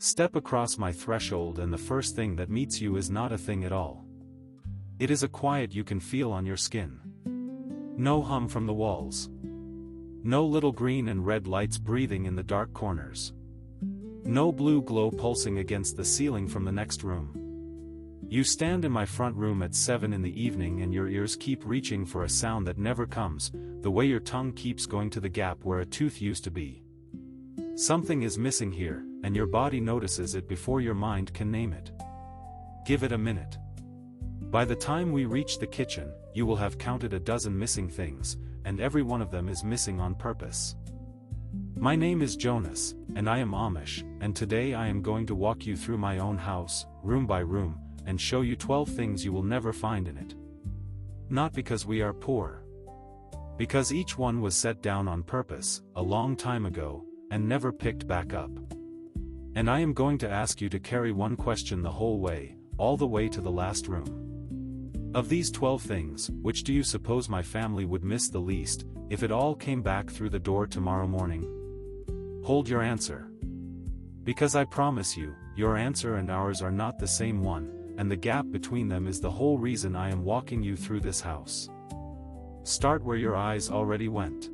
Step across my threshold and the first thing that meets you is not a thing at all. It is a quiet you can feel on your skin. No hum from the walls. No little green and red lights breathing in the dark corners. No blue glow pulsing against the ceiling from the next room. You stand in my front room at 7 in the evening and your ears keep reaching for a sound that never comes, the way your tongue keeps going to the gap where a tooth used to be. Something is missing here, and your body notices it before your mind can name it. Give it a minute. By the time we reach the kitchen, you will have counted a dozen missing things, and every one of them is missing on purpose. My name is Jonas, and I am Amish, and today I am going to walk you through my own house, room by room, and show you 12 things you will never find in it. Not because we are poor. Because each one was set down on purpose, a long time ago, and never picked back up. And I am going to ask you to carry one question the whole way, all the way to the last room. Of these 12 things, which do you suppose my family would miss the least, if it all came back through the door tomorrow morning? Hold your answer. Because I promise you, your answer and ours are not the same one, and the gap between them is the whole reason I am walking you through this house. Start where your eyes already went.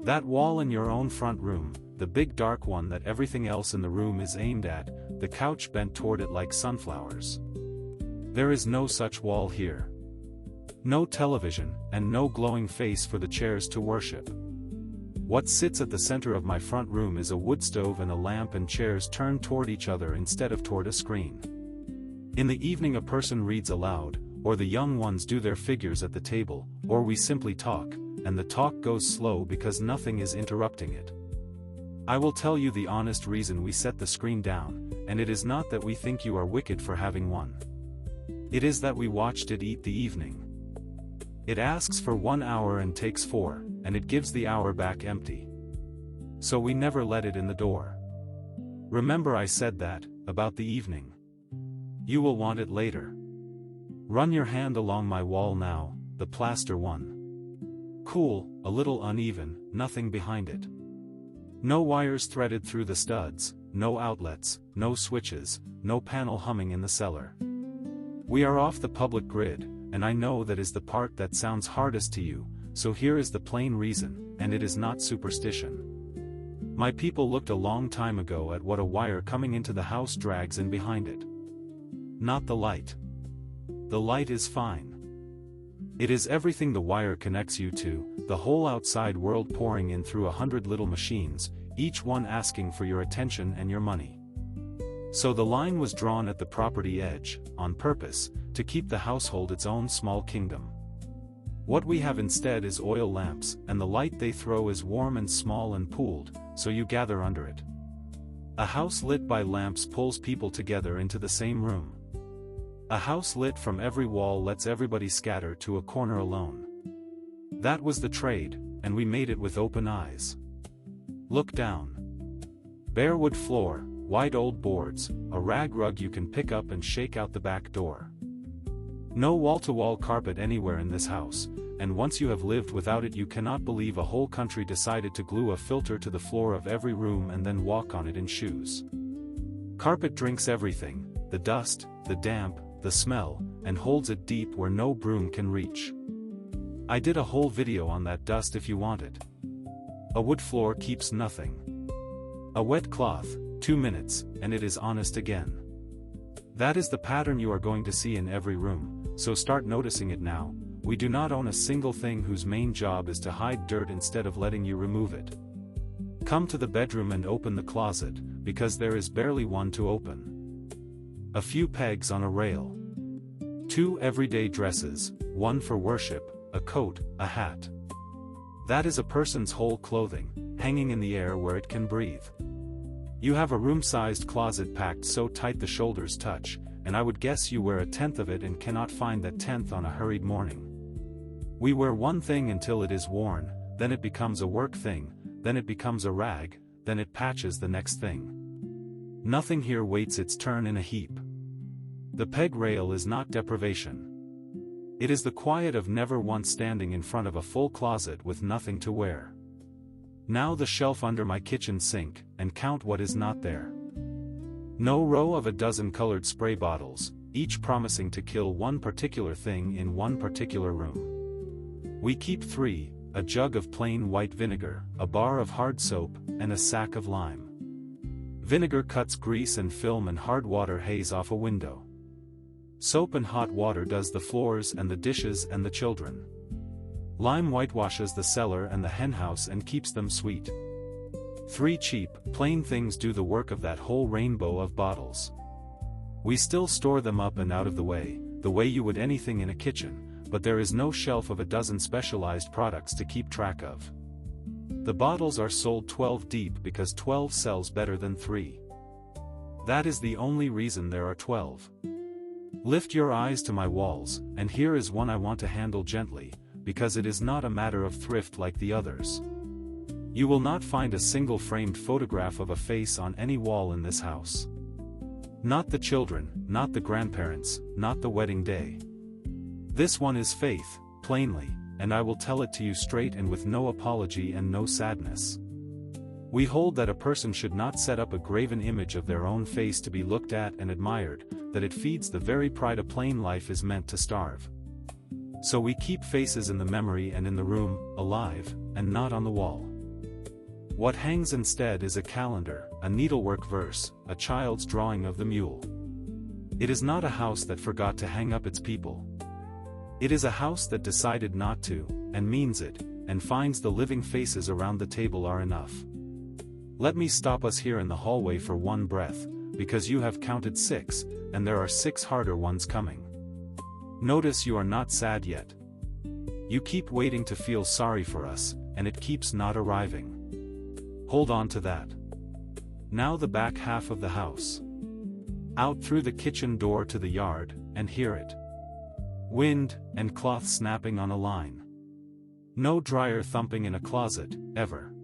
That wall in your own front room, the big dark one that everything else in the room is aimed at, the couch bent toward it like sunflowers. There is no such wall here. No television, and no glowing face for the chairs to worship. What sits at the center of my front room is a wood stove and a lamp and chairs turned toward each other instead of toward a screen. In the evening a person reads aloud, or the young ones do their figures at the table, or we simply talk, and the talk goes slow because nothing is interrupting it. I will tell you the honest reason we set the screen down, and it is not that we think you are wicked for having one. It is that we watched it eat the evening. It asks for 1 hour and takes 4, and it gives the hour back empty. So we never let it in the door. Remember I said that, about the evening. You will want it later. Run your hand along my wall now, the plaster one. Cool, a little uneven, nothing behind it. No wires threaded through the studs, no outlets, no switches, no panel humming in the cellar. We are off the public grid, and I know that is the part that sounds hardest to you, so here is the plain reason, and it is not superstition. My people looked a long time ago at what a wire coming into the house drags in behind it. Not the light. The light is fine. It is everything the wire connects you to, the whole outside world pouring in through 100 little machines, each one asking for your attention and your money. So the line was drawn at the property edge, on purpose, to keep the household its own small kingdom. What we have instead is oil lamps, and the light they throw is warm and small and pooled, so you gather under it. A house lit by lamps pulls people together into the same room. A house lit from every wall lets everybody scatter to a corner alone. That was the trade, and we made it with open eyes. Look down. Bare wood floor, white old boards, a rag rug you can pick up and shake out the back door. No wall-to-wall carpet anywhere in this house, and once you have lived without it you cannot believe a whole country decided to glue a filter to the floor of every room and then walk on it in shoes. Carpet drinks everything, the dust, the damp, the smell, and holds it deep where no broom can reach. I did a whole video on that dust if you want it. A wood floor keeps nothing. A wet cloth, 2 minutes, and it is honest again. That is the pattern you are going to see in every room, so start noticing it now. We do not own a single thing whose main job is to hide dirt instead of letting you remove it. Come to the bedroom and open the closet, because there is barely one to open. A few pegs on a rail. 2 everyday dresses, 1 for worship, a coat, a hat. That is a person's whole clothing, hanging in the air where it can breathe. You have a room-sized closet packed so tight the shoulders touch, and I would guess you wear 1/10 of it and cannot find that 10th on a hurried morning. We wear one thing until it is worn, then it becomes a work thing, then it becomes a rag, then it patches the next thing. Nothing here waits its turn in a heap. The peg rail is not deprivation. It is the quiet of never once standing in front of a full closet with nothing to wear. Now the shelf under my kitchen sink, and count what is not there. No row of a dozen colored spray bottles, each promising to kill one particular thing in one particular room. We keep 3, a jug of plain white vinegar, a bar of hard soap, and a sack of lime. Vinegar cuts grease and film and hard water haze off a window. Soap and hot water does the floors and the dishes and the children. Lime whitewashes the cellar and the henhouse and keeps them sweet. 3 cheap, plain things do the work of that whole rainbow of bottles. We still store them up and out of the way you would anything in a kitchen, but there is no shelf of a dozen specialized products to keep track of. The bottles are sold 12 deep because 12 sells better than 3. That is the only reason there are 12. Lift your eyes to my walls, and here is one I want to handle gently, because it is not a matter of thrift like the others. You will not find a single framed photograph of a face on any wall in this house. Not the children, not the grandparents, not the wedding day. This one is faith, plainly, and I will tell it to you straight and with no apology and no sadness. We hold that a person should not set up a graven image of their own face to be looked at and admired, that it feeds the very pride a plain life is meant to starve. So we keep faces in the memory and in the room, alive, and not on the wall. What hangs instead is a calendar, a needlework verse, a child's drawing of the mule. It is not a house that forgot to hang up its people. It is a house that decided not to, and means it, and finds the living faces around the table are enough. Let me stop us here in the hallway for one breath, because you have counted 6, and there are 6 harder ones coming. Notice you are not sad yet. You keep waiting to feel sorry for us, and it keeps not arriving. Hold on to that. Now the back half of the house. Out through the kitchen door to the yard, and hear it. Wind, and cloth snapping on a line. No dryer thumping in a closet, ever.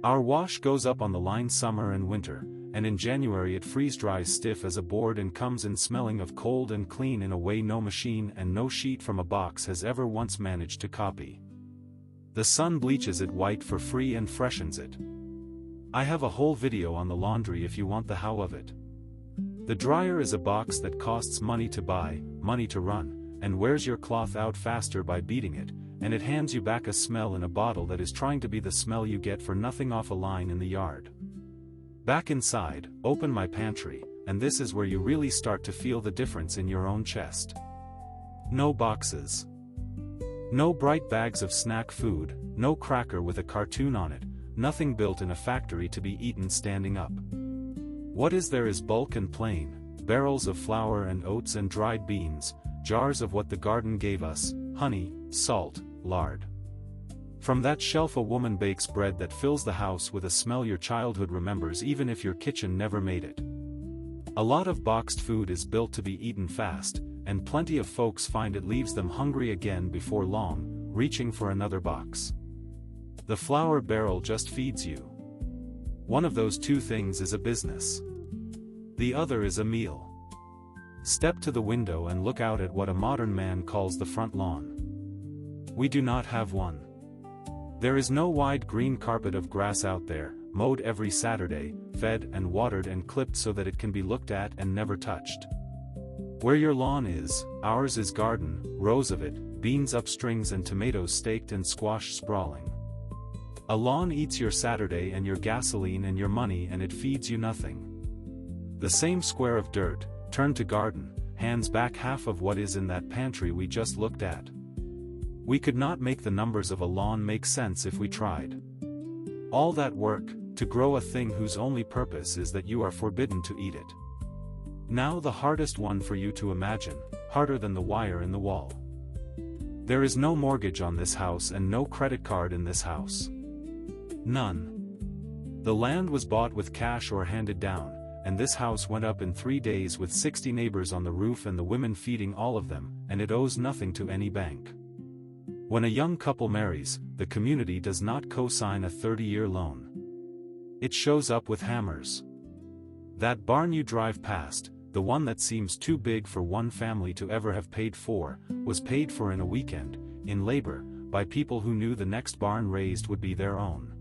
Our wash goes up on the line summer and winter, and in January it freeze-dries stiff as a board and comes in smelling of cold and clean in a way no machine and no sheet from a box has ever once managed to copy. The sun bleaches it white for free and freshens it. I have a whole video on the laundry if you want the how of it. The dryer is a box that costs money to buy, money to run, and wears your cloth out faster by beating it, and it hands you back a smell in a bottle that is trying to be the smell you get for nothing off a line in the yard. Back inside, open my pantry, and this is where you really start to feel the difference in your own chest. No boxes. No bright bags of snack food, no cracker with a cartoon on it, nothing built in a factory to be eaten standing up. What is there is bulk and plain, barrels of flour and oats and dried beans, jars of what the garden gave us, honey, salt, lard. From that shelf a woman bakes bread that fills the house with a smell your childhood remembers even if your kitchen never made it. A lot of boxed food is built to be eaten fast, and plenty of folks find it leaves them hungry again before long, reaching for another box. The flour barrel just feeds you. One of those 2 things is a business. The other is a meal. Step to the window and look out at what a modern man calls the front lawn. We do not have one. There is no wide green carpet of grass out there, mowed every Saturday, fed and watered and clipped so that it can be looked at and never touched. Where your lawn is, ours is garden, rows of it, beans up strings and tomatoes staked and squash sprawling. A lawn eats your Saturday and your gasoline and your money and it feeds you nothing. The same square of dirt, turned to garden, hands back half of what is in that pantry we just looked at. We could not make the numbers of a lawn make sense if we tried. All that work, to grow a thing whose only purpose is that you are forbidden to eat it. Now the hardest one for you to imagine, harder than the wire in the wall. There is no mortgage on this house and no credit card in this house. None. The land was bought with cash or handed down, and this house went up in 3 days with 60 neighbors on the roof and the women feeding all of them, and it owes nothing to any bank. When a young couple marries, the community does not co-sign a 30-year loan. It shows up with hammers. That barn you drive past, the one that seems too big for one family to ever have paid for, was paid for in a weekend, in labor, by people who knew the next barn raised would be their own.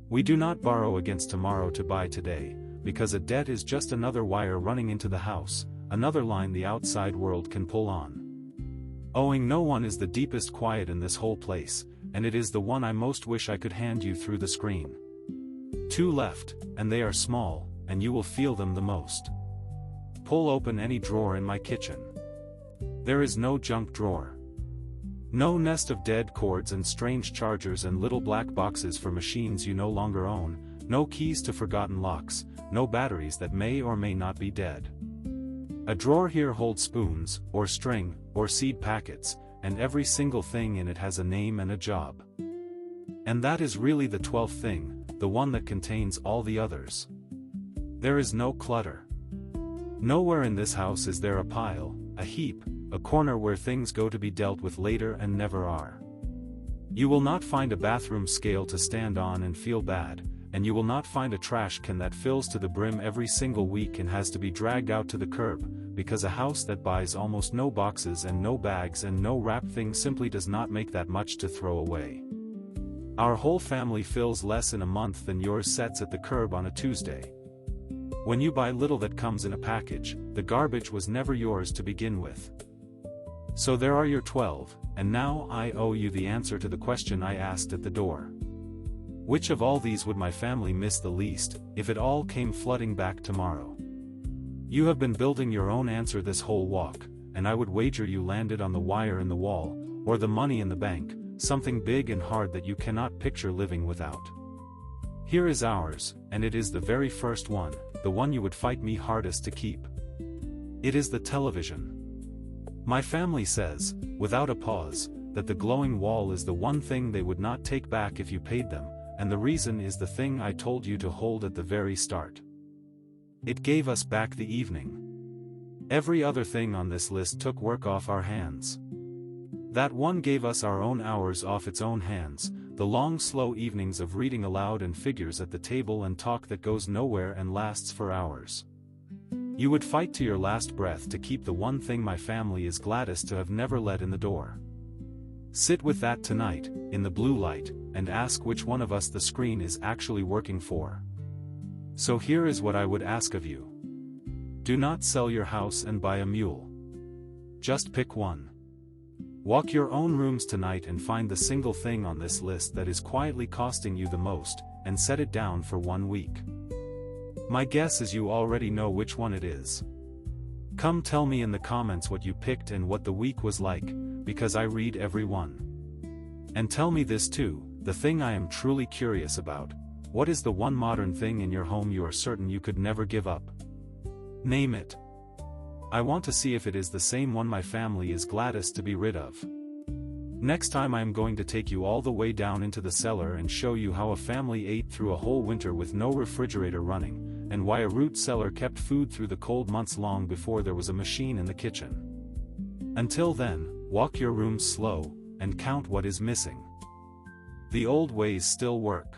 We do not borrow against tomorrow to buy today, because a debt is just another wire running into the house, another line the outside world can pull on. Owing no one is the deepest quiet in this whole place, and it is the one I most wish I could hand you through the screen. 2 left, and they are small, and you will feel them the most. Pull open any drawer in my kitchen. There is no junk drawer. No nest of dead cords and strange chargers and little black boxes for machines you no longer own, no keys to forgotten locks, no batteries that may or may not be dead. A drawer here holds spoons, or string, or seed packets, and every single thing in it has a name and a job. And that is really the 12th thing, the one that contains all the others. There is no clutter. Nowhere in this house is there a pile, a heap, a corner where things go to be dealt with later and never are. You will not find a bathroom scale to stand on and feel bad, and you will not find a trash can that fills to the brim every single week and has to be dragged out to the curb, because a house that buys almost no boxes and no bags and no wrapped things simply does not make that much to throw away. Our whole family fills less in a month than yours sets at the curb on a Tuesday. When you buy little that comes in a package, the garbage was never yours to begin with. So there are your 12, and now I owe you the answer to the question I asked at the door. Which of all these would my family miss the least, if it all came flooding back tomorrow? You have been building your own answer this whole walk, and I would wager you landed on the wire in the wall, or the money in the bank, something big and hard that you cannot picture living without. Here is ours, and it is the very first one, the one you would fight me hardest to keep. It is the television. My family says, without a pause, that the glowing wall is the one thing they would not take back if you paid them, and the reason is the thing I told you to hold at the very start. It gave us back the evening. Every other thing on this list took work off our hands. That one gave us our own hours off its own hands, the long slow evenings of reading aloud and figures at the table and talk that goes nowhere and lasts for hours. You would fight to your last breath to keep the one thing my family is gladdest to have never let in the door. Sit with that tonight, in the blue light, and ask which one of us the screen is actually working for. So here is what I would ask of you. Do not sell your house and buy a mule. Just pick one. Walk your own rooms tonight and find the single thing on this list that is quietly costing you the most, and set it down for 1 week. My guess is you already know which one it is. Come tell me in the comments what you picked and what the week was like, because I read every one. And tell me this too, the thing I am truly curious about: what is the one modern thing in your home you are certain you could never give up? Name it. I want to see if it is the same one my family is gladdest to be rid of. Next time I am going to take you all the way down into the cellar and show you how a family ate through a whole winter with no refrigerator running, and why a root cellar kept food through the cold months long before there was a machine in the kitchen. Until then, walk your rooms slow, and count what is missing. The old ways still work.